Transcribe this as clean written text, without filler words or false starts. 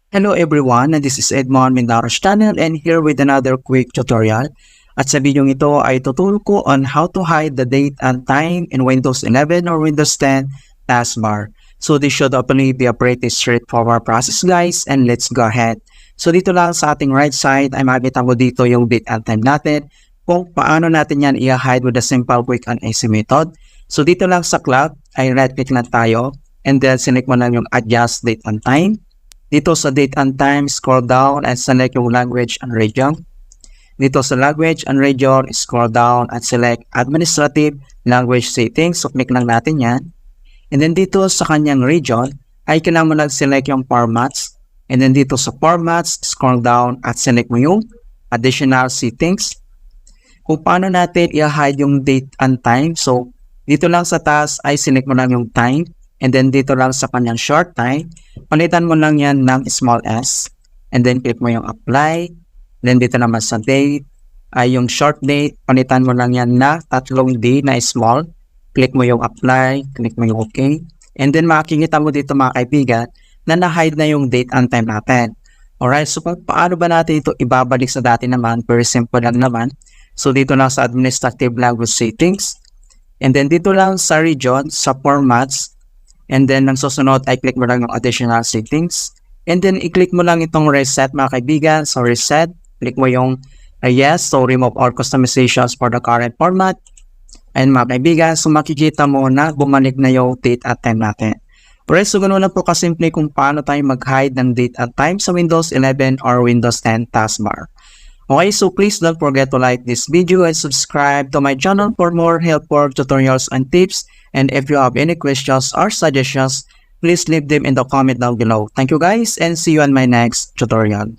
Hello everyone, and this is Edmond Mendaros channel and here with another quick tutorial. At sa video ito ay tuturo ko on how to hide the date and time in Windows 11 or Windows 10 taskbar. So this should hopefully be a pretty straightforward process guys, and let's go ahead. So dito lang sa ating right side ay makikita mo dito yung date and time natin kung paano natin yan i-hide with a simple quick and easy method. So dito lang sa clock ay right click lang tayo and then select mo lang yung adjust date and time. Dito sa date and time, scroll down and select yung language and region. Dito sa language and region, scroll down and select administrative language settings. So click lang natin yan. And then dito sa kanyang region, ay kailangan mo lang select yung formats. And then dito sa formats, scroll down at select mo yung additional settings. Kung paano natin i-hide yung date and time. So dito lang sa taas ay select mo lang yung time. And then dito lang sa kanyang short time, palitan mo lang yan ng small s. And then click mo yung apply. Then dito naman sa date, ay yung short date, palitan mo lang yan na 3 D na small. Click mo yung apply, click mo yung okay. And then makikita mo dito mga kaibigan na na-hide na yung date and time natin. Alright, so paano ba natin ito ibabalik sa dati naman? Very simple lang naman. So dito lang sa administrative language settings. And then dito lang sa region, sa formats. And then, ang susunod ay click mo lang yung additional settings. And then, i-click mo lang itong reset mga kaibigan. So, reset. Click mo yung yes. So, remove all customizations for the current format. And mga kaibigan, so makikita mo na bumalik na yung date at time natin. Alright, so ganoon lang po kasimple kung paano tayo mag-hide ng date at time sa Windows 11 or Windows 10 taskbar. Okay, so please don't forget to like this video and subscribe to my channel for more helpful tutorials and tips. And if you have any questions or suggestions, please leave them in the comment down below. Thank you guys and see you on my next tutorial.